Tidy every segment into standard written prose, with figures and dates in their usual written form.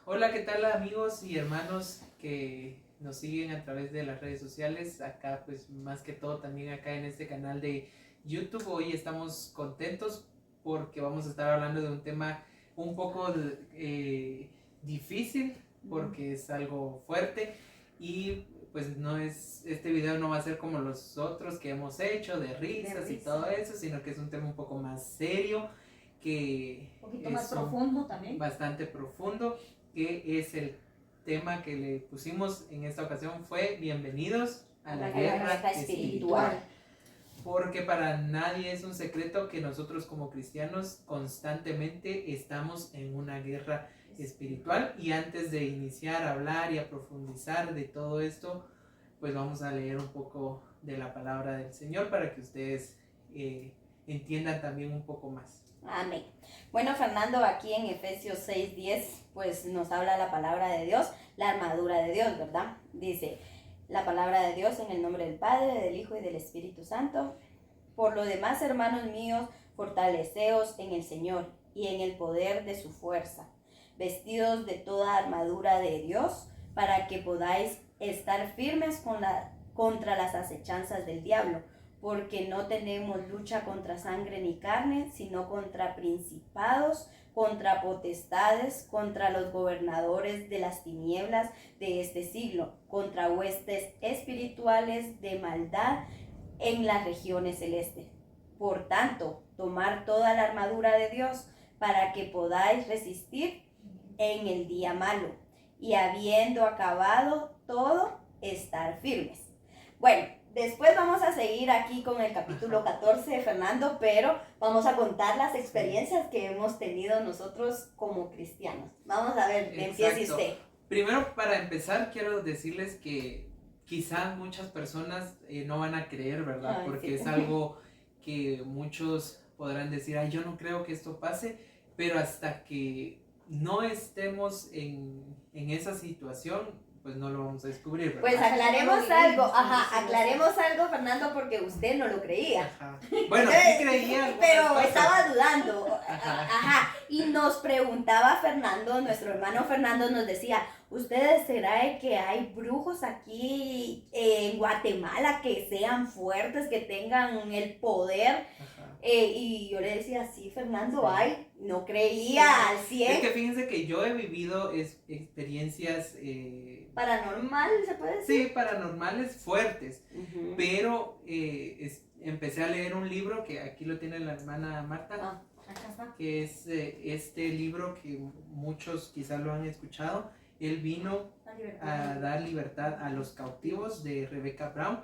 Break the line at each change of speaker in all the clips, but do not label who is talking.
Hola, ¿qué tal amigos y hermanos que nos siguen a través de las redes sociales? Acá pues más que todo también acá en este canal de YouTube. Hoy estamos contentos porque vamos a estar hablando de un tema un poco difícil porque es algo fuerte y pues no es, este video no va a ser como los otros que hemos hecho de risas y todo eso, sino que es un tema un poco más serio, que
un poquito más profundo también.
Bastante profundo, que es el tema que le pusimos en esta ocasión fue Bienvenidos a la guerra espiritual. Porque para nadie es un secreto que nosotros como cristianos constantemente estamos en una guerra espiritual. Y antes de iniciar a hablar y a profundizar de todo esto, pues vamos a leer un poco de la palabra del Señor para que ustedes entiendan también un poco más.
Amén. Bueno, Fernando, aquí en Efesios 6:10, pues nos habla la palabra de Dios, la armadura de Dios, ¿verdad? Dice la palabra de Dios en el nombre del Padre, del Hijo y del Espíritu Santo. Por lo demás, hermanos míos, fortaleceos en el Señor y en el poder de su fuerza, vestidos de toda armadura de Dios, para que podáis estar firmes contra las acechanzas del diablo. Porque no tenemos lucha contra sangre ni carne, sino contra principados, contra potestades, contra los gobernadores de las tinieblas de este siglo, contra huestes espirituales de maldad en las regiones celestes. Por tanto, tomar toda la armadura de Dios para que podáis resistir en el día malo, y habiendo acabado todo, estar firmes. Bueno, después vamos a seguir aquí con el capítulo 14, Fernando, pero vamos a contar las experiencias que hemos tenido nosotros como cristianos. Vamos a ver, empiece usted.
Primero, para empezar, quiero decirles que quizás muchas personas no van a creer, ¿verdad?
Ay,
porque
sí.
Es algo que muchos podrán decir, ay, yo no creo que esto pase, pero hasta que no estemos en esa situación, pues no lo vamos a descubrir, ¿verdad?
Pues aclaremos algo, aclaremos algo, Fernando, porque usted no lo creía.
Ajá. Bueno, sí creía.
Pero estaba dudando. Ajá. Y nos preguntaba Fernando, nuestro hermano Fernando nos decía, ¿ustedes será que hay brujos aquí en Guatemala que sean fuertes, que tengan el poder? Y yo le decía, sí, Fernando, sí. Hay, no creía al 100.
Es que fíjense que yo he vivido experiencias
paranormales, ¿se puede decir?
Sí, paranormales fuertes, pero empecé a leer un libro que aquí lo tiene la hermana Marta,
acá está.
Que es este libro que muchos quizás lo han escuchado. Él vino a dar libertad a los cautivos, de Rebecca Brown.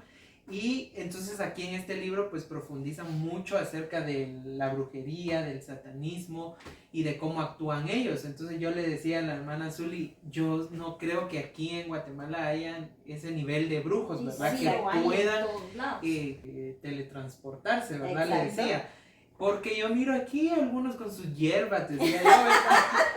Y entonces aquí en este libro pues profundiza mucho acerca de la brujería, del satanismo y de cómo actúan ellos. Entonces yo le decía a la hermana Zuli, yo no creo que aquí en Guatemala hayan ese nivel de brujos, ¿verdad?
Sí,
que puedan teletransportarse, ¿verdad? Exacto. Le decía, porque yo miro aquí algunos con sus hierbas, decía yo, ¿verdad?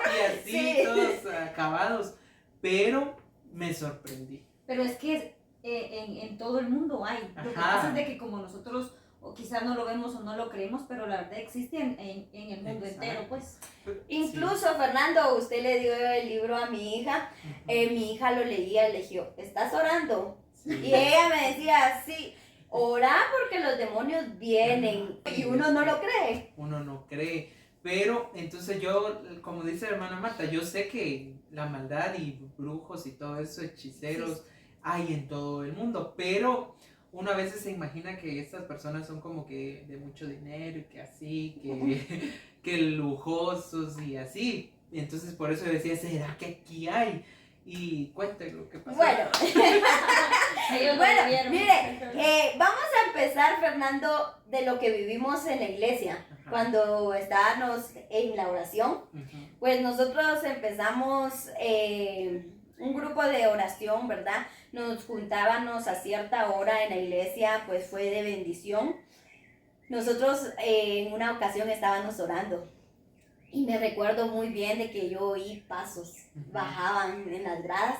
Y así, sí. Todos acabados, pero me sorprendí.
Pero es que en todo el mundo hay. Ajá. Lo que pasa es de que como nosotros o quizás no lo vemos o no lo creemos, pero la verdad existe en el mundo entero, pues. Incluso, sí. Fernando, usted le dio el libro a mi hija, mi hija lo leía y le dijo, ¿estás orando? Sí. Y ella me decía, sí, ora porque los demonios vienen. Y uno no lo cree.
Uno no cree. Pero entonces yo, como dice la hermana Marta, yo sé que la maldad y brujos y todo eso, hechiceros, sí, hay en todo el mundo, pero uno a veces se imagina que estas personas son como que de mucho dinero y que así, que lujosos y así. Entonces por eso decía, ¿será que aquí hay? Y cuéntenme lo que pasó.
Bueno, mire, vamos a empezar, Fernando, de lo que vivimos en la iglesia. Ajá. Cuando estábamos en la oración, pues nosotros empezamos un grupo de oración, ¿verdad? Nos juntábamos a cierta hora en la iglesia, pues fue de bendición. Nosotros en una ocasión estábamos orando. Y me recuerdo muy bien de que yo oí pasos, bajaban en las gradas.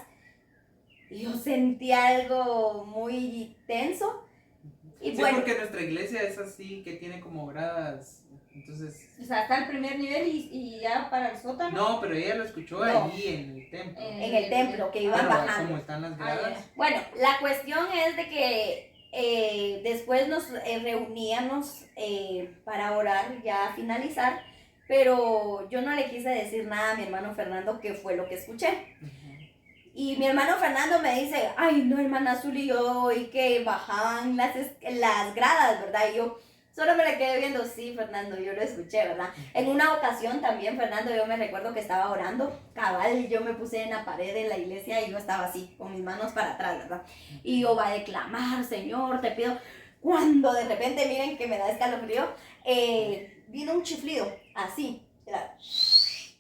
Y yo sentí algo muy tenso.
Y sí, bueno, porque nuestra iglesia es así, que tiene como gradas Entonces...
O sea, hasta el primer nivel y ya para el sótano.
No, pero ella lo escuchó allí en el templo.
En el templo, que iban bajando.
¿Cómo están las gradas?
Bueno, la cuestión es de que después nos reuníamos para orar, ya a finalizar, pero yo no le quise decir nada a mi hermano Fernando qué fue lo que escuché. Y mi hermano Fernando me dice, ay no, hermana Zuli, yo oí que bajaban las gradas, ¿verdad? Y yo solo me le quedé viendo, sí, Fernando, yo lo escuché, ¿verdad? En una ocasión también, Fernando, yo me recuerdo que estaba orando, cabal, yo me puse en la pared de la iglesia y yo estaba así, con mis manos para atrás, ¿verdad? Y yo va a declamar, Señor, te pido, cuando de repente, miren que me da escalofrío, vino un chiflido, así,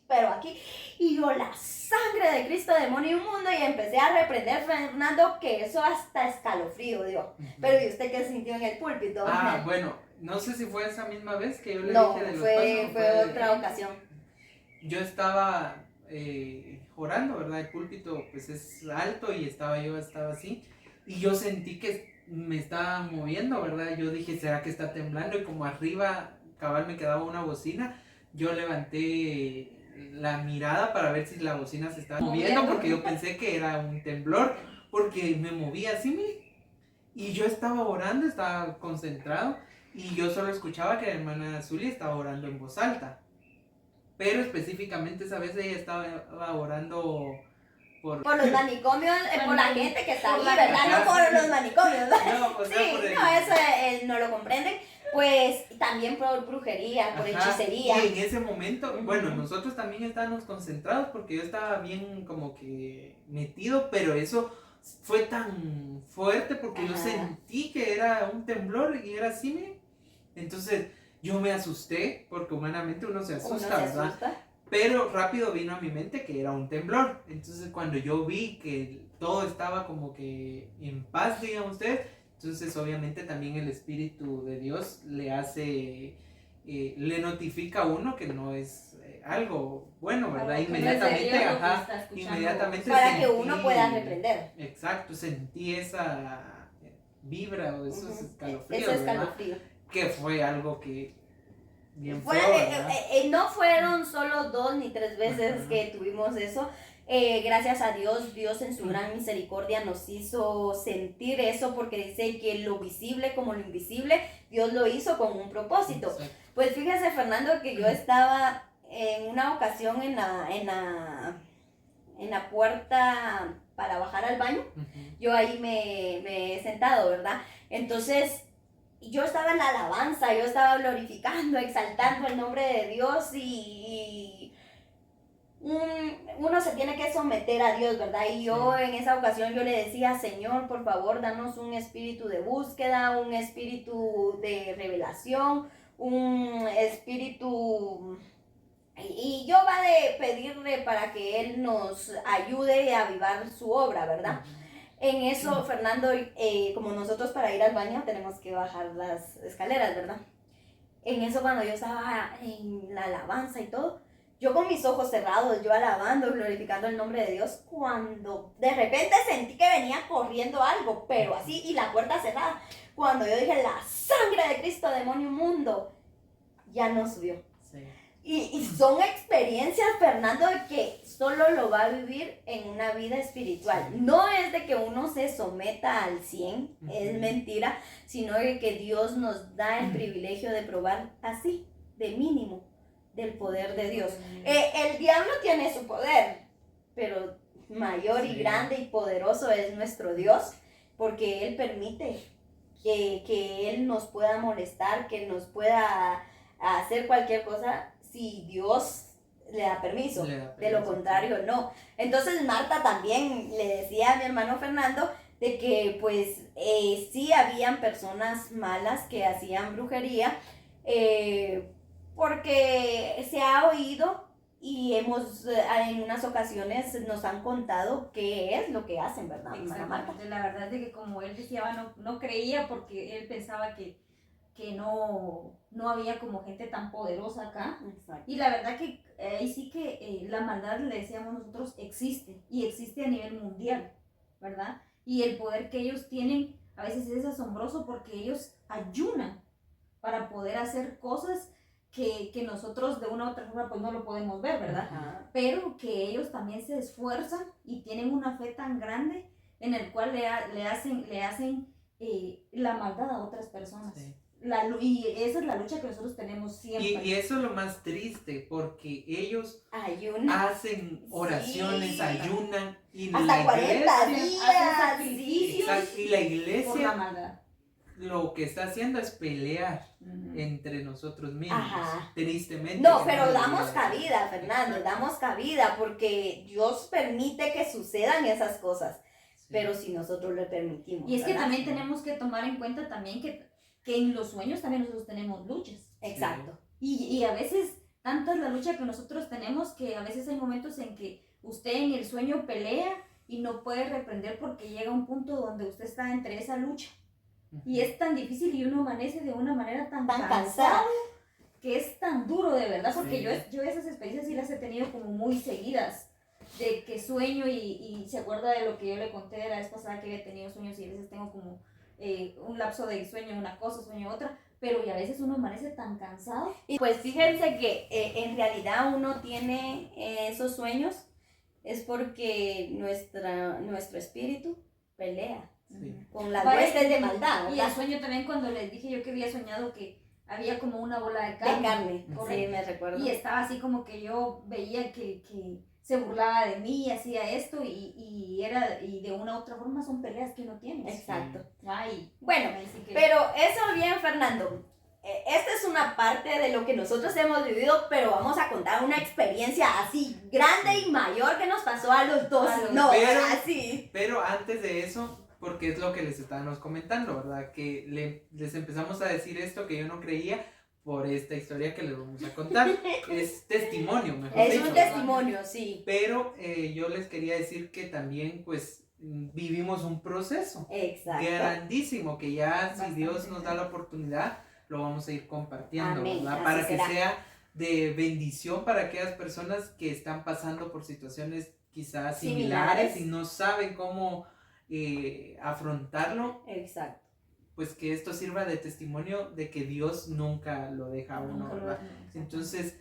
pero aquí, y yo la sangre de Cristo, demonio inmundo, y empecé a reprender, Fernando, que eso hasta escalofrío dio. Pero ¿y usted qué sintió en el púlpito?
Bueno, no sé si fue esa misma vez que yo le dije de los
pasos. No, fue otra ocasión.
Yo estaba orando, ¿verdad? El púlpito pues es alto y estaba así, y yo sentí que me estaba moviendo, ¿verdad? Yo dije, ¿será que está temblando? Y como arriba, cabal, me quedaba una bocina, yo levanté la mirada para ver si la bocina se estaba moviendo, porque yo pensé que era un temblor, porque me movía así, mire. Y yo estaba orando, estaba concentrado, y yo solo escuchaba que la hermana Zuli estaba orando en voz alta. Pero específicamente esa vez ella estaba orando por
los manicomios, por la gente que está ahí, ¿verdad? No por los manicomios, ¿verdad?
No, o sea,
sí, no, eso no lo comprenden. Pues también por brujería, por hechicería.
Y en ese momento, bueno, nosotros también estábamos concentrados porque yo estaba bien como que metido, pero eso fue tan fuerte porque yo sentí que era un temblor y era así, ¿me? Entonces yo me asusté porque humanamente uno se asusta, ¿verdad? Pero rápido vino a mi mente que era un temblor. Entonces cuando yo vi que todo estaba como que en paz, digan ustedes, entonces obviamente también el Espíritu de Dios le hace, le notifica a uno que no es algo bueno, ¿verdad? Inmediatamente, inmediatamente
para que uno pueda reprender.
Exacto, sentí esa vibra o esos escalofríos,
ese escalofrío,
¿verdad? Que fue algo que bien
feo, no fueron solo 2 ni 3 veces que tuvimos eso. Gracias a Dios, Dios en su gran misericordia nos hizo sentir eso, porque dice que lo visible como lo invisible, Dios lo hizo con un propósito. Exacto. Pues fíjese, Fernando, que yo estaba en una ocasión en la puerta para bajar al baño, yo ahí me he sentado, ¿verdad? Entonces yo estaba en la alabanza, yo estaba glorificando, exaltando el nombre de Dios y uno se tiene que someter a Dios, ¿verdad? Y yo en esa ocasión yo le decía, Señor, por favor, danos un espíritu de búsqueda, un espíritu de revelación, un espíritu... Y yo va de pedirle para que Él nos ayude a avivar su obra, ¿verdad? En eso, Fernando, como nosotros para ir al baño tenemos que bajar las escaleras, ¿verdad? En eso cuando yo estaba en la alabanza y todo, yo con mis ojos cerrados, yo alabando, glorificando el nombre de Dios, cuando de repente sentí que venía corriendo algo, pero así, y la puerta cerrada. Cuando yo dije, la sangre de Cristo, demonio inmundo, ya no subió. Sí. Y son experiencias, Fernando, de que solo lo va a vivir en una vida espiritual. No es de que uno se someta al 100, es mentira, sino de que Dios nos da el privilegio de probar así, de mínimo, del poder de Dios. El diablo tiene su poder, pero mayor y grande y poderoso es nuestro Dios, porque Él permite que Él nos pueda molestar, que nos pueda hacer cualquier cosa, si Dios le da permiso. De lo contrario, no. Entonces Marta también le decía a mi hermano Fernando de que pues sí habían personas malas que hacían brujería, porque se ha oído y en unas ocasiones nos han contado qué es lo que hacen, ¿verdad?
Exactamente. La verdad es que como él decía, no creía porque él pensaba que no había como gente tan poderosa acá. Exacto. Y la verdad que ahí sí que la maldad, le decíamos nosotros, existe, y existe a nivel mundial, ¿verdad? Y el poder que ellos tienen a veces es asombroso porque ellos ayunan para poder hacer cosas que nosotros de una u otra forma pues no lo podemos ver, ¿verdad?
Ajá.
Pero que ellos también se esfuerzan y tienen una fe tan grande en el cual le hacen la maldad a otras personas.
Sí.
Y esa es la lucha que nosotros tenemos siempre.
Y eso es lo más triste, porque ellos
Ayuna.
hacen oraciones,
Sí.
ayunan, y
Hasta
la
40
iglesia,
días.
hacen sacrificios.
exacto, y la
Por la
iglesia
maldad.
lo que está haciendo es pelear
Ujú.
entre nosotros mismos,
Ajá.
tristemente.
No,
que
pero
no
damos
debería ser.
cabida, Fernando,
Exacto.
damos cabida porque Dios permite que sucedan esas cosas,
Sí.
pero si nosotros le permitimos.
Y es que
¿verdad?
también tenemos que tomar en cuenta también que en los sueños también nosotros tenemos luchas.
Exacto.
Y a veces tanta es la lucha que nosotros tenemos que a veces hay momentos en que usted en el sueño pelea y no puede reprender porque llega un punto donde usted está entre esa lucha. Y es tan difícil y uno amanece de una manera tan cansado que es tan duro de verdad, porque
Sí.
yo esas experiencias sí las he tenido como muy seguidas, de que sueño y se acuerda de lo que yo le conté de la vez pasada que había tenido sueños y a veces tengo como un lapso de sueño una cosa, sueño otra, pero y a veces uno amanece tan cansado.
Y pues fíjense que en realidad uno tiene esos sueños es porque nuestro espíritu pelea
Sí.
con las
Vaya,
huestes de maldad,
Y
¿verdad?
el sueño también cuando les dije yo que había soñado que había como una bola de
De
carne.
carne, sí,
Correcto.
me recuerdo.
Y estaba así como que yo veía que se burlaba de mí, hacía esto y de una u otra forma son peleas que uno tiene.
Exacto.
Ay,
Bueno,
ahí sí que-
pero eso bien, Fernando. Esta es una parte de lo que nosotros hemos vivido, pero vamos a contar una experiencia así grande y mayor que nos pasó a los dos.
A los
No,
pero-
así.
Pero antes de eso, porque es lo que les estábamos comentando, ¿verdad? Que les empezamos a decir esto que yo no creía por esta historia que les vamos a contar. Es testimonio, mejor
Es
dicho,
un
¿verdad?
testimonio, sí.
Pero yo les quería decir que también, pues, vivimos un proceso
Exacto.
grandísimo, que ya si
Bastante
Dios nos da la oportunidad, lo vamos a ir compartiendo,
Amén,
¿verdad?
así
Para que
será.
sea de bendición para aquellas personas que están pasando por situaciones quizás similares y no saben cómo afrontarlo,
Exacto.
pues que esto sirva de testimonio de que Dios nunca lo deja a uno,
Nunca lo-
¿verdad?
exacto.
Entonces,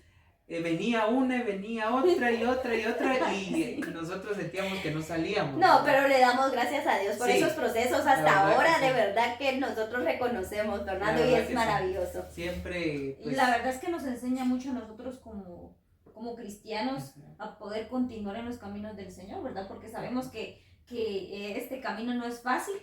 venía una y venía otra y otra y otra y nosotros sentíamos que no salíamos.
No,
¿verdad?
pero le damos gracias a Dios por
Sí,
esos procesos
la
hasta
verdad
ahora,
que
de
sí.
verdad que nosotros reconocemos, Fernando,
La
y
verdad
es
que sí.
maravilloso.
Siempre,
Y
pues...
la verdad es que nos enseña mucho a nosotros como cristianos
ujú.
a poder continuar en los caminos del Señor, ¿verdad? Porque sabemos que este camino no es fácil,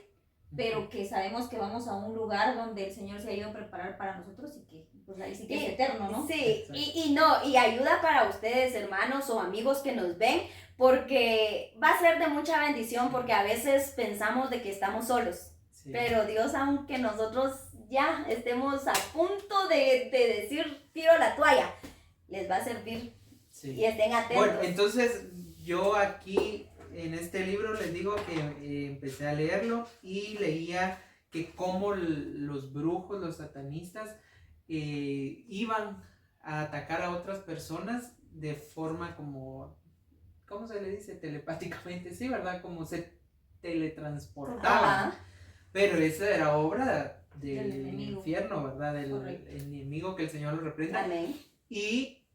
pero que sabemos que vamos a un lugar donde el Señor se ha ido a preparar para nosotros y que pues ahí sí que es eterno, ¿no?
Sí,
Exacto.
y ayuda para ustedes, hermanos o amigos que nos ven, porque va a ser de mucha bendición, porque a veces pensamos de que estamos solos,
Sí.
pero Dios, aunque nosotros ya estemos a punto de decir tiro la toalla, les va a servir
Sí.
y estén atentos.
Bueno, entonces yo aquí en este libro les digo que empecé a leerlo y leía que cómo los brujos, los satanistas, iban a atacar a otras personas de forma como, ¿cómo se le dice? Telepáticamente, sí, ¿verdad? Como se teletransportaban.
Ajá.
Pero esa era obra
Del
del
enemigo.
infierno, ¿verdad? Del
Correcto.
enemigo, que el Señor lo reprenda.
Amén.
Y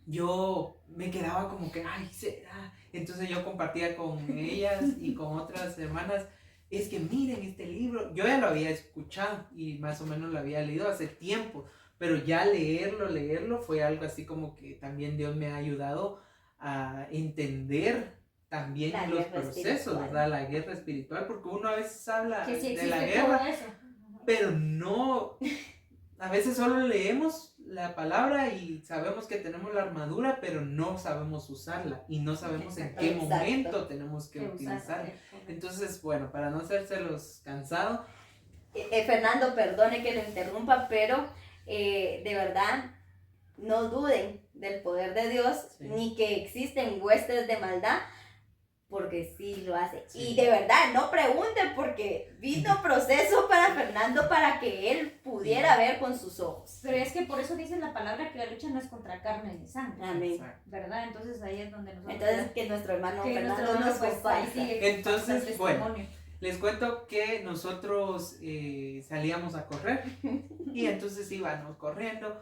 yo me quedaba como que, ay, será. Entonces yo compartía con ellas y con otras hermanas, es que miren este libro. Yo ya lo había escuchado y más o menos lo había leído hace tiempo, pero ya leerlo fue algo así como que también Dios me ha ayudado a entender también
La
los
guerra
procesos,
espiritual.
¿verdad? La guerra espiritual, porque uno a veces habla
Que sí
de la
existe todo
guerra,
eso.
pero no, a veces solo leemos la palabra y sabemos que tenemos la armadura, pero no sabemos usarla y no sabemos en qué
Exacto.
momento tenemos que
Que usar,
utilizarla.
correcto.
Entonces, bueno, para no hacérselos cansado,
Fernando, perdone que lo interrumpa, pero de verdad no duden del poder de Dios,
Sí.
ni que existen huestes de maldad, porque sí lo hace.
Sí.
Y de verdad, no pregunten, porque vino proceso para Fernando para que él pudiera ver con sus ojos.
Pero es que por eso dice la palabra que la lucha no es contra carne ni sangre,
Amén.
exacto.
¿verdad? Entonces ahí es donde nosotros...
Entonces, que nuestro hermano
que
Fernando
nuestro hermano,
nos
pues, ahí
comparta.
sigue
Entonces,
el
bueno.
testimonio.
Les cuento que nosotros salíamos a correr y entonces íbamos corriendo.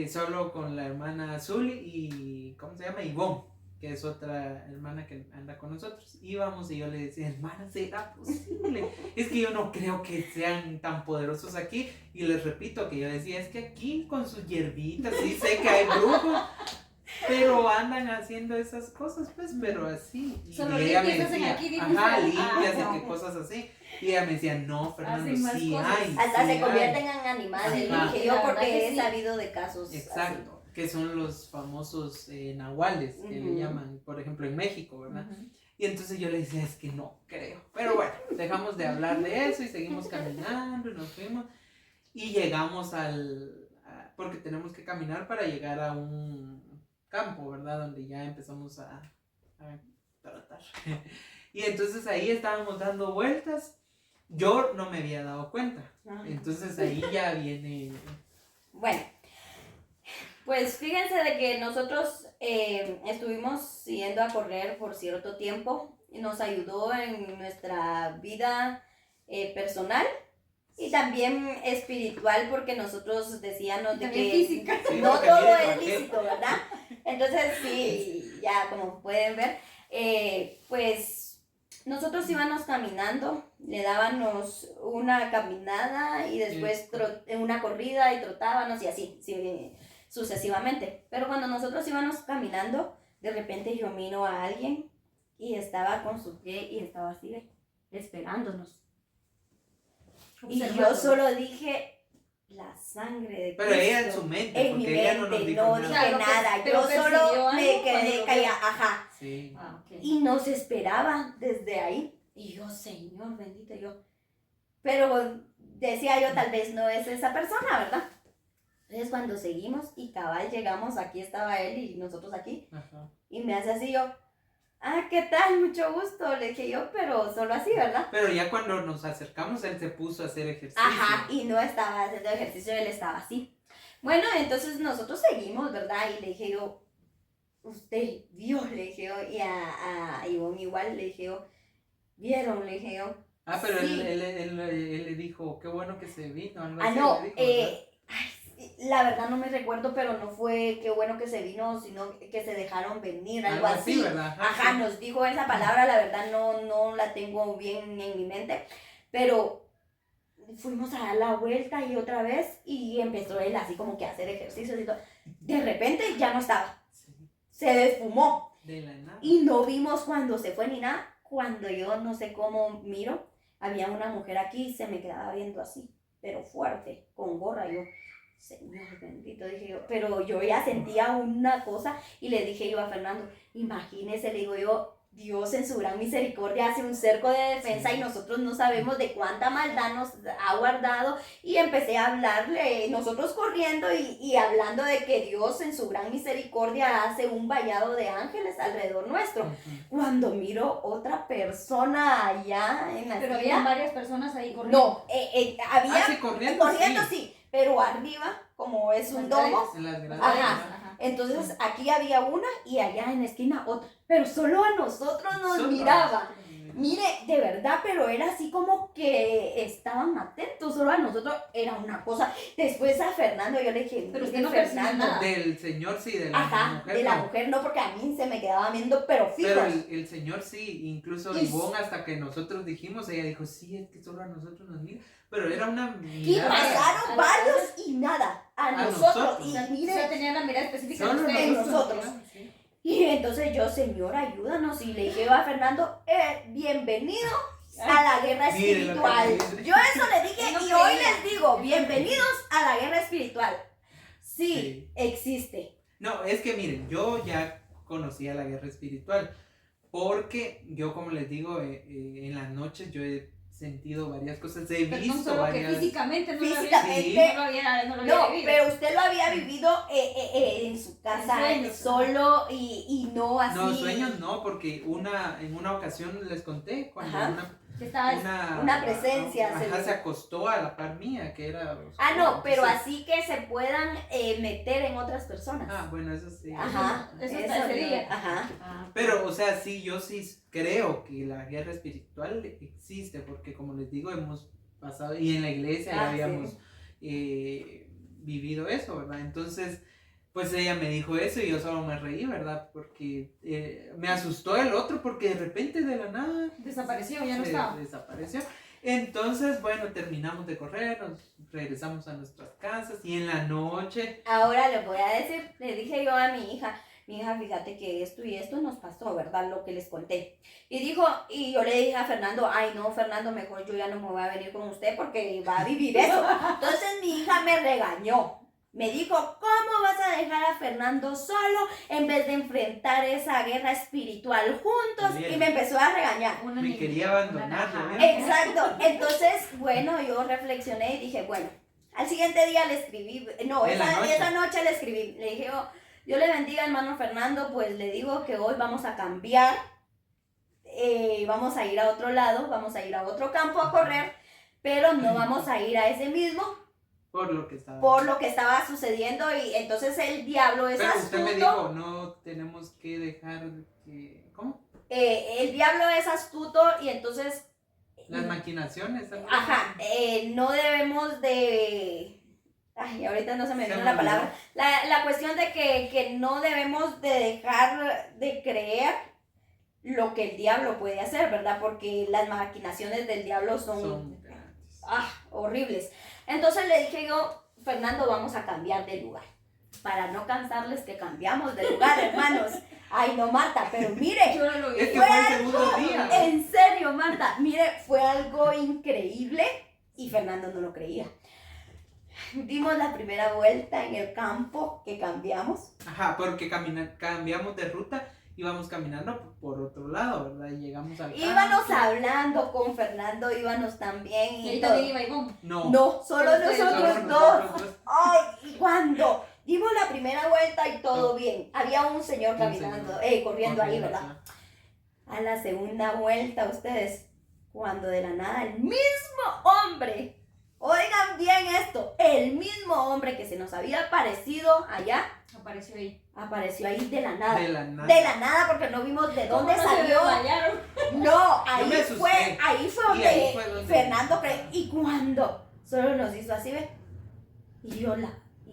solo con la hermana Azul y, ¿cómo se llama? Ivonne, que es otra hermana que anda con nosotros. Íbamos y yo le decía, hermana, ¿será posible? Es que yo no creo que sean tan poderosos aquí. Y les repito que yo decía, es que aquí con sus hierbitas, sí sé que hay brujos, pero andan haciendo esas cosas, pues, pero así.
Solo
y ella me
limpias
decía,
aquí,
ajá, limpias
no.
y que cosas así. Y ella me decía, no, Fernando,
Hacen más
sí
cosas.
hay.
Hasta
sí
se
hay".
convierten en animales,
Ajá.
dije yo,
La
porque
verdad que
he
sí.
sabido de casos
Exacto, que son los famosos nahuales, que le
Ujú.
llaman, por ejemplo, en México, ¿verdad?
Ujú.
Y entonces yo le decía, es que no creo. Pero bueno, dejamos de hablar de eso y seguimos caminando y nos fuimos. Y llegamos porque tenemos que caminar para llegar a un campo, ¿verdad? Donde ya empezamos a tratar. Y entonces ahí estábamos dando vueltas. Yo no me había dado cuenta.
así.
Entonces ahí ya viene...
Bueno, pues fíjense de que nosotros estuvimos yendo a correr por cierto tiempo y nos ayudó en nuestra vida personal y también espiritual, porque nosotros decíamos de
También
que
física.
Sí,
no
porque
todo
miren,
es
¿para qué?
lícito, ¿verdad? Entonces sí, ya como pueden ver, pues nosotros íbamos caminando, le dábamos una caminada y después una corrida y trotábamos y así, sí, sucesivamente. Pero cuando nosotros íbamos caminando, de repente yo miro a alguien y estaba con su pie y estaba así, esperándonos. Y yo
Observando.
solo dije, la sangre de
Pero
Cristo.
ella en su mente,
En mi
porque ella no nos
mente,
dijo
no
nada.
dije
Claro,
nada,
pero
yo
percibió
solo
algo
me
cuando
quedé
lo
callada,
vio.
ajá.
Sí.
Ah, ok.
Y nos esperaba desde ahí. Y yo, Señor, bendito yo. Pero decía yo, tal vez no es esa persona, ¿verdad? Entonces cuando seguimos y cabal llegamos, aquí estaba él y nosotros aquí.
Ajá.
Y me hace así yo, ¿qué tal? Mucho gusto, le dije yo, pero solo así, ¿verdad?
Pero ya cuando nos acercamos, él se puso a hacer ejercicio.
Ajá, y no estaba haciendo ejercicio, él estaba así. Bueno, entonces nosotros seguimos, ¿verdad? Y le dije yo, usted vio, le dije yo, y a Ivonne igual, le dije yo, ¿vieron? Le dije yo.
Ah, pero
Sí.
él le dijo, qué bueno que se vino. Algo
Ah,
así
no,
le dijo, ¿verdad?
la verdad no me recuerdo, pero no fue qué bueno que se vino, sino que se dejaron venir, algo
Algo
así.
¿verdad?
Ajá,
sí.
nos dijo esa palabra, la verdad no la tengo bien en mi mente, pero fuimos a dar la vuelta y otra vez y empezó él así como que a hacer ejercicios y todo. De repente ya no estaba,
Sí,
se desfumó
de la nada.
y no vimos cuando se fue ni nada. Cuando yo no sé cómo miro, había una mujer aquí y se me quedaba viendo así, pero fuerte, con gorra. Yo, Señor bendito, dije yo, pero yo ya sentía una cosa y le dije yo a Fernando, imagínese, le digo yo, Dios en su gran misericordia hace un cerco de defensa
Sí.
y nosotros no sabemos de cuánta maldad nos ha guardado. Y empecé a hablarle, nosotros corriendo y hablando de que Dios en su gran misericordia hace un vallado de ángeles alrededor nuestro.
Ujú.
Cuando miro otra persona allá en la
Pero
esquina,
había varias personas ahí corriendo.
no, había
Ah, sí, corriendo,
sí, pero arriba, como es un
Las
domo,
En las grandes.
Ajá.
¿verdad?
entonces aquí había una y allá en la esquina otra, pero solo a nosotros nos
Solo.
miraba. Mire, de verdad, pero era así como que estaban atentos, solo a nosotros era una cosa. Después a Fernando yo le dije,
Pero usted
"Mire,
no percibió
Fernando".
nada.
Del señor sí, de la
Ajá,
mujer
de la
no.
mujer no, porque a mí se me quedaba viendo, pero fijo.
Pero el señor sí, incluso
Y-
Ivonne, hasta que nosotros dijimos, ella dijo, sí, es que solo a nosotros nos mira. Pero era una
Y
mirada.
pasaron varios y nada, a nosotros.
nosotros.
Y
O
mire,
sea, tenía la mirada específica
Solo
de ustedes.
nosotros.
Sí.
y entonces yo, Señor, ayúdanos. Y le dije a Fernando, bienvenido a la guerra
Mire lo que
espiritual.
me dice.
Yo eso le dije
Yo no
y hoy
creía.
les digo, bienvenidos a la guerra espiritual. Sí,
Sí.
existe.
No, es que miren, yo ya conocía la guerra espiritual. Porque yo, como les digo, en las noches yo he sentido varias cosas, he
Pero
visto
no solo
varias...
que físicamente no
Físicamente,
lo había, no lo había
No,
vivido.
pero usted lo había vivido en su casa,
sueños,
solo y no así.
No, sueños no, porque en una ocasión les conté cuando
Ajá.
Que estaba
una presencia,
se acostó a la par mía, que era...
No, pero
entonces-
así que se puedan meter en otras personas.
Ah, bueno, eso sí.
Ajá,
Eso está ese
no.
día.
Ajá.
Pero, o sea, sí, yo sí creo que la guerra espiritual existe, porque como les digo, hemos pasado, y en la iglesia ya
Ah,
habíamos vivido eso, ¿verdad? Entonces, pues ella me dijo eso y yo solo me reí, ¿verdad? Porque me asustó el otro porque de repente de la nada...
Desapareció, ya no estaba.
Desapareció. Entonces, bueno, terminamos de correr, nos regresamos a nuestras casas y en la noche...
Ahora les voy a decir, le dije yo a mi hija, fíjate que esto y esto nos pasó, ¿verdad? Lo que les conté. Y yo le dije a Fernando, ay no, Fernando, mejor yo ya no me voy a venir con usted porque va a vivir eso. Entonces mi hija me regañó. Me dijo, ¿cómo vas a dejar a Fernando solo en vez de enfrentar esa guerra espiritual juntos? Bien. Y me empezó a regañar.
Me quería abandonar.
Exacto. Entonces, bueno, yo reflexioné y dije, bueno, al siguiente día le escribí, no, esa noche le escribí, le dije, Dios le bendiga, hermano Fernando, pues le digo que hoy vamos a cambiar, vamos a ir a otro lado, vamos a ir a otro campo a correr, pero no vamos a ir a ese mismo.
Por lo que estaba
sucediendo y entonces el diablo es astuto.
Pero usted me dijo, no tenemos que dejar que... ¿Cómo?
El diablo es astuto y entonces...
Las maquinaciones.
Ajá, no debemos de... Ay, ahorita no se me viene la palabra. La cuestión de que no debemos de dejar de creer lo que el diablo puede hacer, ¿verdad? Porque las maquinaciones del diablo son horribles. Entonces le dije yo, Fernando, vamos a cambiar de lugar. Para no cansarles que cambiamos de lugar, hermanos. Ay, no, Marta, pero mire.
Yo no lo vi.
Es que fue el segundo día.
En serio, Marta, mire, fue algo increíble y Fernando no lo creía. Dimos la primera vuelta en el campo que cambiamos.
Ajá, porque cambiamos de ruta. Íbamos caminando por otro lado, ¿verdad? Y llegamos al campo.
Íbamos hablando con Fernando, íbamos también.
¿Y también iba Ivonne?
No, solo nosotros dos. Ay, y cuando dimos la primera vuelta y todo bien, había un señor caminando, corriendo ahí, ¿verdad? A la segunda vuelta, ustedes, cuando de la nada el mismo hombre, oigan bien esto, el mismo hombre que se nos había aparecido allá, apareció ahí de la nada. De la nada, porque no vimos de dónde salió. No, ahí fue donde Fernando cree. Y cuando solo nos hizo así, ¿ve? Y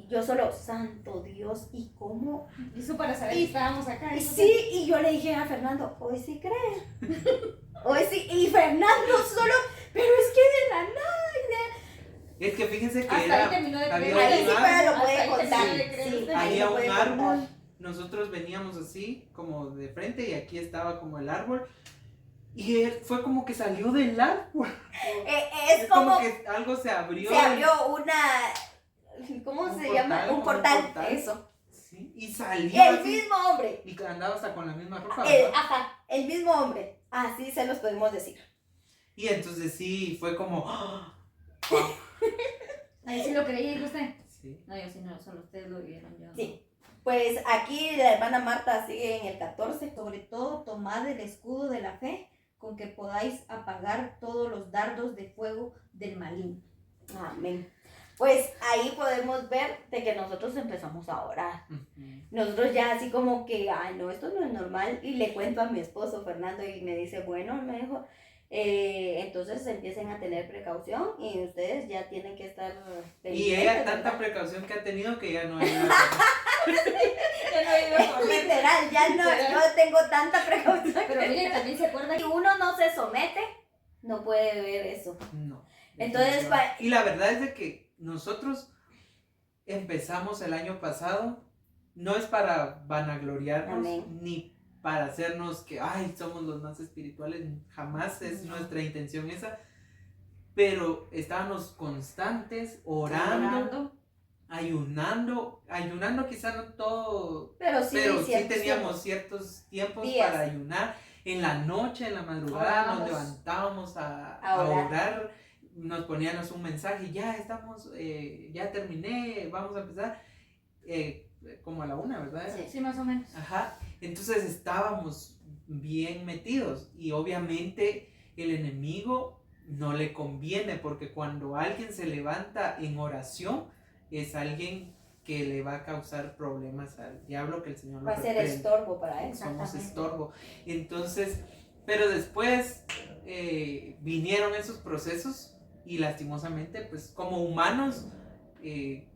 yo solo, santo Dios, ¿y cómo?
Eso para saber que estábamos acá.
Sí, y yo le dije a Fernando, hoy sí cree. Hoy sí, y Fernando solo, pero es que de la nada.
Es que fíjense que
hasta ahí terminó de creer.
Ahí sí pero lo puede contar.
Sí, había un árbol, nosotros veníamos así como de frente y aquí estaba como el árbol y él fue como que salió del árbol.
Es como
que algo se abrió.
Se abrió ¿cómo se llama? Un portal, eso.
Sí, y salió
el así, mismo hombre.
Y andaba hasta con la misma ropa.
El mismo hombre, así se los podemos decir.
Y entonces sí, fue como...
Ahí sí lo creí, usted.
Sí.
No, yo sí no, solo ustedes lo vieron. Yo
sí. Pues aquí la hermana Marta sigue en el 14.
Sobre todo, tomad el escudo de la fe con que podáis apagar todos los dardos de fuego del maligno.
Amén. Pues ahí podemos ver de que nosotros empezamos a orar. Nosotros ya así como que, ay no, esto no es normal. Y le cuento a mi esposo Fernando y me dice, bueno, me dijo... entonces empiecen a tener precaución y ustedes ya tienen que estar
pendientes. Y ella tanta precaución que ha tenido que ya no hay nada.
Literal, ya no tengo tanta precaución.
Pero miren, también se acuerda
que uno no se somete, no puede ver eso.
No.
Entonces,
y la verdad es de que nosotros empezamos el año pasado, no es para vanagloriarnos, amén, ni para hacernos que, ay, somos los más espirituales, jamás es nuestra intención esa, pero estábamos constantes, orando, ayunando quizá no todo, pero sí teníamos ciertos tiempos días para ayunar, en la noche, en la madrugada nos levantábamos a orar, nos poníamos un mensaje, ya estamos, ya terminé, vamos a empezar, como a la 1, ¿verdad?
Sí, más o menos.
Ajá, entonces estábamos bien metidos y obviamente el enemigo no le conviene porque cuando alguien se levanta en oración es alguien que le va a causar problemas al diablo, que el Señor
va a ser estorbo para él.
Somos estorbo. Entonces, pero después vinieron esos procesos y lastimosamente pues como humanos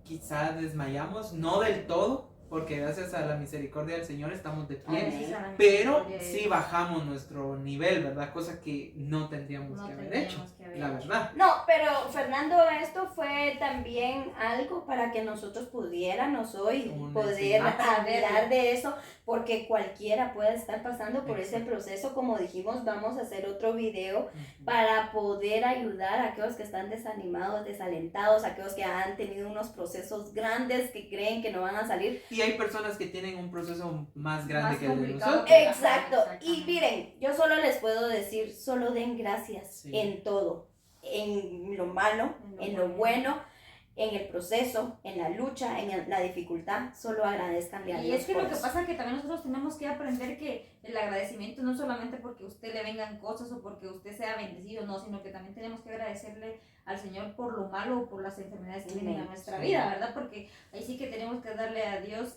quizá desmayamos, no del todo, porque gracias a la misericordia del Señor estamos de pie, pero sí bajamos nuestro nivel, ¿verdad? Cosa que no tendríamos que haber hecho, la verdad.
No, pero Fernando, esto fue también algo para que nosotros pudiéramos hoy poder hablar de eso, porque cualquiera puede estar pasando por ese proceso. Como dijimos, vamos a hacer otro video para poder ayudar a aquellos que están desanimados, desalentados, a aquellos que han tenido unos procesos grandes que creen que no van a salir.
Y hay personas que tienen un proceso más grande que el de nosotros.
Exacto. Y miren, yo solo les puedo decir, solo den gracias en todo, en lo malo, en lo bueno, en el proceso, en la lucha, en la dificultad, solo agradezcanle a Dios.
Y es que lo que pasa es que también nosotros tenemos que aprender que el agradecimiento no solamente porque a usted le vengan cosas o porque usted sea bendecido, no, sino que también tenemos que agradecerle al Señor por lo malo o por las enfermedades que vienen a nuestra vida, ¿verdad? Porque ahí sí que tenemos que darle a Dios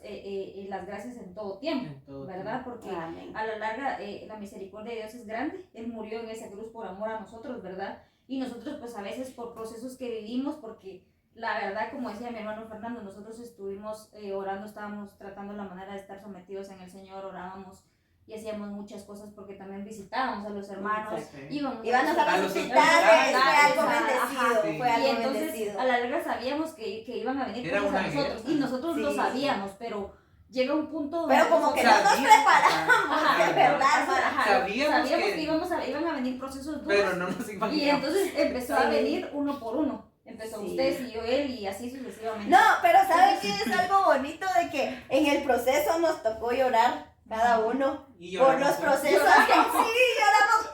las gracias en todo tiempo, ¿verdad? Porque a la larga la misericordia de Dios es grande. Él murió en esa cruz por amor a nosotros, ¿verdad? Y nosotros pues a veces por procesos que vivimos, porque la verdad, como decía mi hermano Fernando, nosotros estuvimos orando, estábamos tratando la manera de estar sometidos en el Señor, orábamos y hacíamos muchas cosas porque también visitábamos a los hermanos, íbamos
a visitar, fue algo bendecido, fue algo
y entonces
bendecido.
A la larga sabíamos que iban a venir cosas a nosotros y nosotros lo sabíamos, pero llega un punto donde
pero como que no nos preparamos, de verdad,
sabíamos que iban a venir procesos duros,
pero no nos imaginamos.
Y entonces empezó a venir uno por uno. Empezó usted, siguió él y así sucesivamente.
No, pero ¿sabes qué es algo bonito? De que en el proceso nos tocó llorar cada uno por los procesos. Lloramos,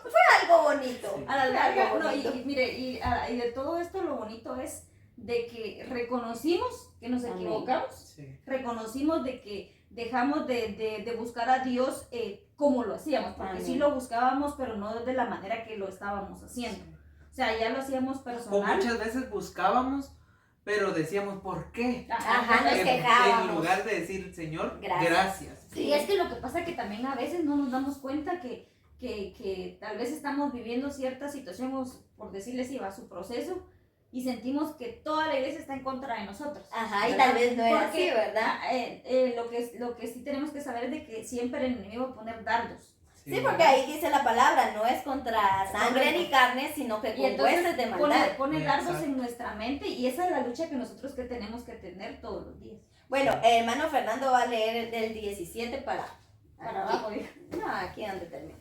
fue algo bonito.
Sí. A la larga, no, y mire, y de todo esto lo bonito es de que reconocimos que nos equivocamos, reconocimos de que dejamos de buscar a Dios como lo hacíamos, porque sí lo buscábamos, pero no de la manera que lo estábamos haciendo. O sea, ya lo hacíamos personal.
O muchas veces buscábamos, pero decíamos, ¿por qué?
Nos quejábamos.
En lugar de decir, Señor, gracias.
Sí, y es que lo que pasa es que también a veces no nos damos cuenta que tal vez estamos viviendo cierta situación, por decirles así, va su proceso, y sentimos que toda la iglesia está en contra de nosotros.
Y tal vez no era así, ¿verdad?
Lo que sí tenemos que saber es de que siempre el enemigo va a poner dardos.
Sí, porque ahí dice la palabra, no es contra sangre ni carne, sino que con huestes de maldad.
Pone dardos en nuestra mente y esa es la lucha que nosotros que tenemos que tener todos los días.
Bueno, hermano Fernando va a leer del 17 para
abajo.
No, aquí donde termina.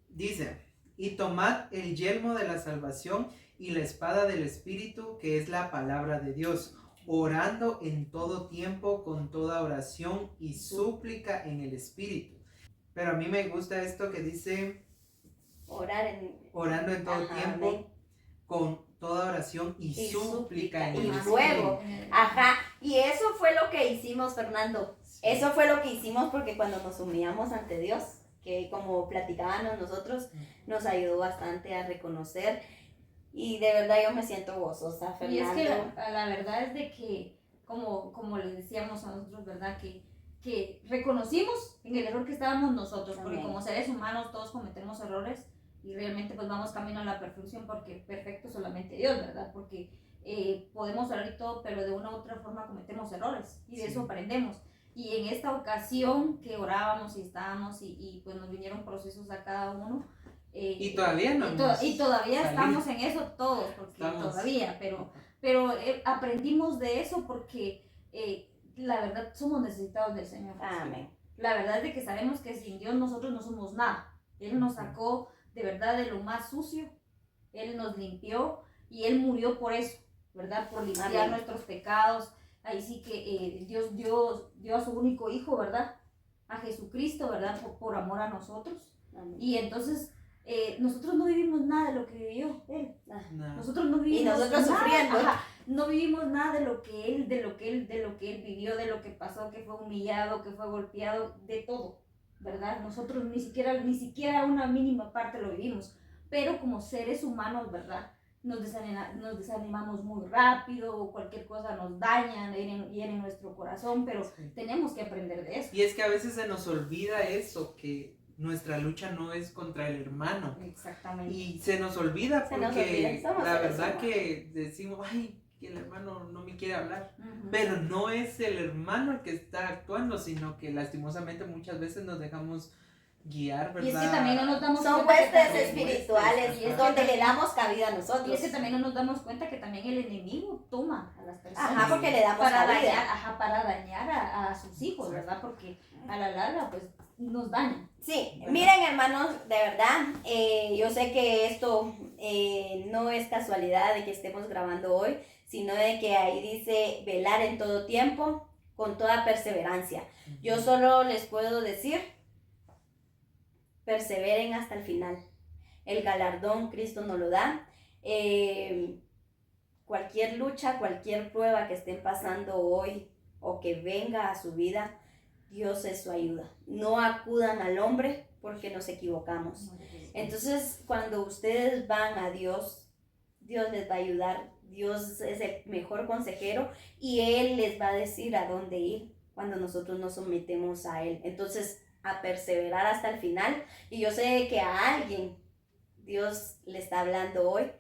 Dice, y tomad el yelmo de la salvación y la espada del Espíritu, que es la palabra de Dios, orando en todo tiempo con toda oración y súplica en el Espíritu. Pero a mí me gusta esto que dice, orando en todo tiempo, con toda oración y súplica en el Espíritu.
Luego, y eso fue lo que hicimos, Fernando. Eso fue lo que hicimos porque cuando nos humillamos ante Dios, que como platicábamos nosotros, nos ayudó bastante a reconocer. Y de verdad yo me siento gozosa, Fernando.
Y es que la verdad es de que, como les decíamos a nosotros, ¿verdad? Que reconocimos en el error que estábamos nosotros, porque como seres humanos todos cometemos errores y realmente pues vamos camino a la perfección, porque perfecto solamente Dios, ¿verdad? Porque podemos orar y todo, pero de una u otra forma cometemos errores y de eso aprendemos. Y en esta ocasión que orábamos y estábamos y pues nos vinieron procesos a cada uno.
Y todavía no.
Y todavía estamos en eso todos, porque todavía, pero aprendimos de eso porque la verdad somos necesitados del Señor.
Amén.
La verdad es de que sabemos que sin Dios nosotros no somos nada. Él nos sacó de verdad de lo más sucio, Él nos limpió y Él murió por eso, ¿verdad? Por limpiar nuestros pecados. Ahí sí que Dios dio a su único hijo, ¿verdad? A Jesucristo, ¿verdad? Por amor a nosotros. Amén. Y entonces nosotros no vivimos nada de lo que vivió Él. No. Nosotros no vivimos
y nosotros
nada,
sufriendo.
No vivimos nada de lo que él vivió, de lo que pasó, que fue humillado, que fue golpeado, de todo, ¿verdad? Nosotros ni siquiera una mínima parte lo vivimos, pero como seres humanos, ¿verdad? Nos desanimamos muy rápido, o cualquier cosa nos daña, hiere en nuestro corazón, pero tenemos que aprender de eso.
Y es que a veces se nos olvida eso, que nuestra lucha no es contra el hermano.
Exactamente.
Y se nos olvida porque la verdad que decimos, ay, que el hermano no me quiere hablar. Pero no es el hermano el que está actuando, sino que lastimosamente muchas veces nos dejamos guiar, ¿verdad?
Y es que también no nos damos
Son
cuenta
huestes
que
espirituales,
y es
donde
que
le damos cabida a nosotros.
Y es que también no nos damos cuenta que también el enemigo toma a las personas.
Ajá, porque le damos
para
cabida.
dañar, para dañar a sus hijos, ¿verdad? Porque a la larga, pues, nos dañan.
Sí, miren hermanos, de verdad, yo sé que esto no es casualidad de que estemos grabando hoy, sino de que ahí dice velar en todo tiempo, con toda perseverancia. Yo solo les puedo decir, perseveren hasta el final. El galardón Cristo nos lo da. Cualquier lucha, cualquier prueba que estén pasando hoy o que venga a su vida, Dios es su ayuda. No acudan al hombre porque nos equivocamos. Entonces, cuando ustedes van a Dios, Dios les va a ayudar. Dios es el mejor consejero y Él les va a decir a dónde ir cuando nosotros nos sometemos a Él. Entonces, a perseverar hasta el final. Y yo sé que a alguien Dios le está hablando hoy.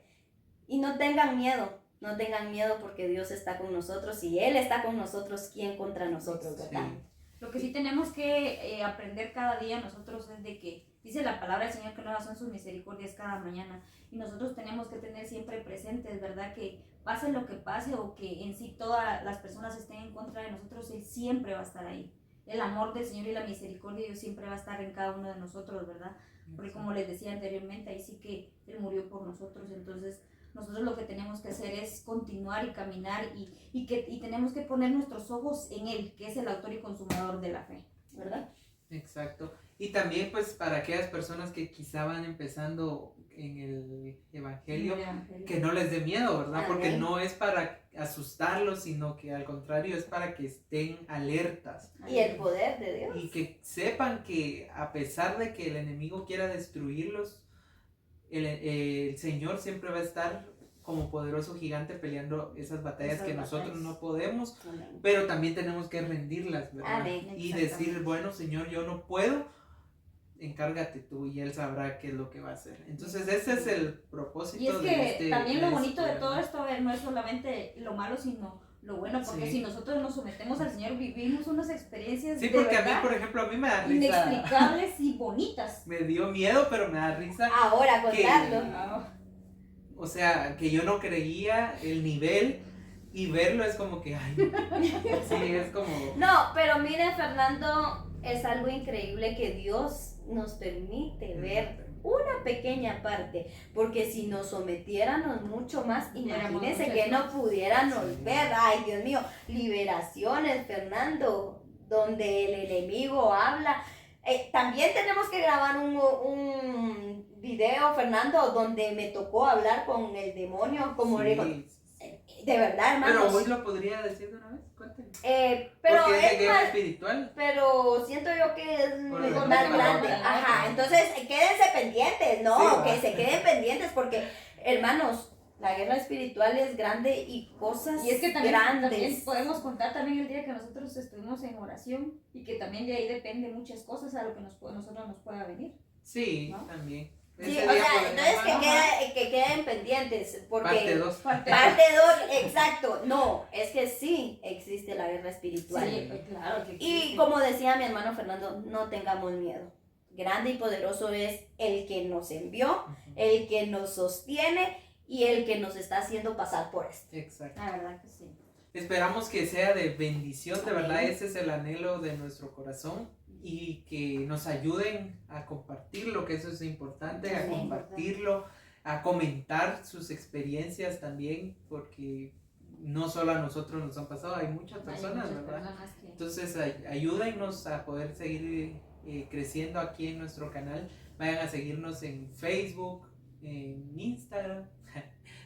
Y no tengan miedo porque Dios está con nosotros. Y Él está con nosotros, ¿quién contra nosotros, verdad?
Sí.
Lo que sí tenemos que aprender cada día nosotros es de que dice la palabra del Señor que nuevas son sus misericordias cada mañana. Y nosotros tenemos que tener siempre presentes, ¿verdad? Que pase lo que pase o que en sí todas las personas estén en contra de nosotros, Él siempre va a estar ahí. El amor del Señor y la misericordia de Dios siempre va a estar en cada uno de nosotros, ¿verdad? Porque como les decía anteriormente, ahí sí que Él murió por nosotros. Entonces nosotros lo que tenemos que hacer es continuar y caminar y tenemos que poner nuestros ojos en Él, que es el autor y consumador de la fe, ¿verdad?
Exacto. Y también pues para aquellas personas que quizá van empezando en el evangelio, que no les dé miedo, ¿verdad?
Amén.
Porque no es para asustarlos, sino que al contrario es para que estén alertas.
Y el poder de Dios.
Y que sepan que a pesar de que el enemigo quiera destruirlos, el Señor siempre va a estar como poderoso gigante peleando esas batallas que nosotros no podemos,
Amén.
pero también tenemos que rendirlas, ¿verdad?
Amén.
Y decir, bueno, Señor, yo no puedo, encárgate tú y Él sabrá qué es lo que va a hacer. Entonces ese es el propósito.
Y es que también lo bonito de
¿verdad?
todo esto no es solamente lo malo, sino lo bueno, porque
Sí.
si nosotros nos sometemos al Señor, vivimos unas experiencias
Sí,
de
porque
verdad
a mí, por ejemplo, a mí me da risa.
inexplicables y bonitas.
Me dio miedo, pero me da risa.
Ahora contarlo.
O sea, que yo no creía el nivel y verlo es como que, ay, sí, es como...
No, pero mire, Fernando, es algo increíble que Dios nos permite ver una pequeña parte, porque si nos sometiéramos mucho más, imagínense que no pudiéramos ver, ay Dios mío, liberaciones, Fernando, donde el enemigo habla. También tenemos que grabar un video, Fernando, donde me tocó hablar con el demonio, como
Sí,
dijo, de verdad, hermanos.
pero hoy lo podría decir de una vez, cuéntame.
Pero
porque es de
es
guerra
más,
espiritual.
pero siento yo que es
Por
mejor
el
más
tema,
grande.
¿no?
Ajá, entonces quédense pendientes, ¿no?
Sí,
que
va.
se queden pendientes porque, hermanos, la guerra espiritual es grande y cosas
Y es que también
grandes.
podemos contar también el día que nosotros estuvimos en oración y que también de ahí depende muchas cosas a lo que nosotros nos pueda venir.
Sí,
¿no?
también.
Sí,
Ese
o
día
sea,
podemos-
entonces que queden pendientes porque
Parte 2.
parte 2, exacto, no, es que sí existe la guerra espiritual.
Sí, pues, claro que
Y
existe.
como decía mi hermano Fernando, no tengamos miedo. Grande y poderoso es el que nos envió, el que nos sostiene y el que nos está haciendo pasar por esto.
Exacto.
La verdad que sí.
Esperamos que sea de bendición, de verdad
Amén.
ese es el anhelo de nuestro corazón y que nos ayuden a compartirlo, que eso es importante, a
Amén.
compartirlo, a comentar sus experiencias también, porque no solo a nosotros nos han pasado, hay muchas personas,
Hay muchas
¿verdad?
personas que-
Entonces ayúdennos a poder seguir creciendo aquí en nuestro canal, vayan a seguirnos en Facebook, en Instagram.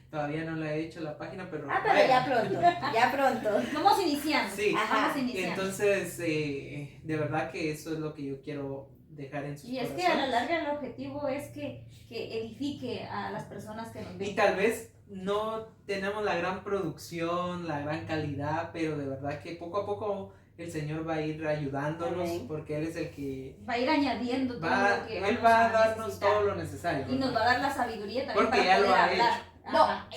Todavía no la he hecho la página, pero...
Ah, pero
vayan.
ya pronto.
Vamos iniciando.
Sí.
Ajá.
Vamos iniciando.
Entonces, de verdad que eso es lo que yo quiero dejar en sus
Y es
corazones.
que a la larga el objetivo es que edifique a las personas que nos
Y
ven.
tal vez no tenemos la gran producción, la gran calidad, pero de verdad que poco a poco el Señor va a ir ayudándonos,
Amén.
porque Él es el que
Va a ir añadiendo todo lo que
Él
vamos
va a
a
darnos
necesitar.
todo lo necesario.
Y nos va a dar la sabiduría también
Porque
para
ya lo
poder
ha
hablar.
No,
Ajá.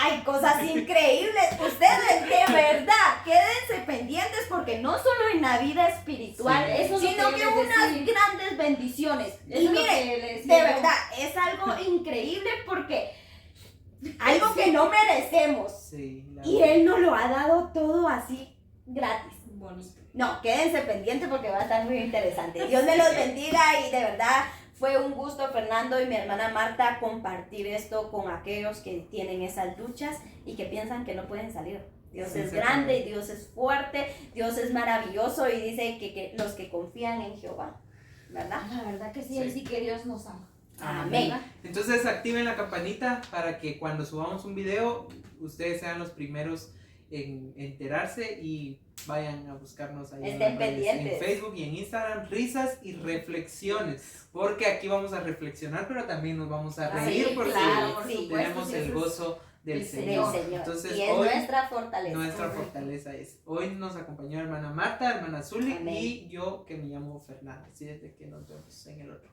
hay hay cosas increíbles. Ustedes de verdad, quédense pendientes porque no solo en la vida espiritual,
Sí, eso es
sino
lo que
que
yo les
unas
decía.
grandes bendiciones.
Eso
Y
es lo
miren,
que le decía
de
yo.
verdad, es algo increíble porque algo que no merecemos.
Sí, la
Y Él nos lo ha dado todo así gratis.
Bonito.
No, quédense pendientes porque va a estar muy interesante. Dios me los bendiga y de verdad fue un gusto, Fernando y mi hermana Marta, compartir esto con aquellos que tienen esas luchas y que piensan que no pueden salir. Dios
Sí,
es
sí,
grande,
sí.
Dios es fuerte, Dios es maravilloso y dice que los que confían en Jehová, ¿verdad?
La verdad que sí,
Sí.
ahí sí que Dios nos ama.
Amén.
Entonces activen la campanita para que cuando subamos un video ustedes sean los primeros en enterarse y vayan a buscarnos ahí
Estén
en las redes,
pendientes.
en Facebook y en Instagram, risas y reflexiones, porque aquí vamos a reflexionar pero también nos vamos a reír
Sí,
porque
claro, por
tenemos
supuesto,
el gozo del
del
Señor.
Del Señor.
Entonces
Y es
hoy
nuestra fortaleza.
nuestra
Correcto.
fortaleza es. Hoy nos acompañó hermana Marta, hermana Zuli
Amén.
y yo que me llamo Fernando. Así es de que nos vemos en el otro.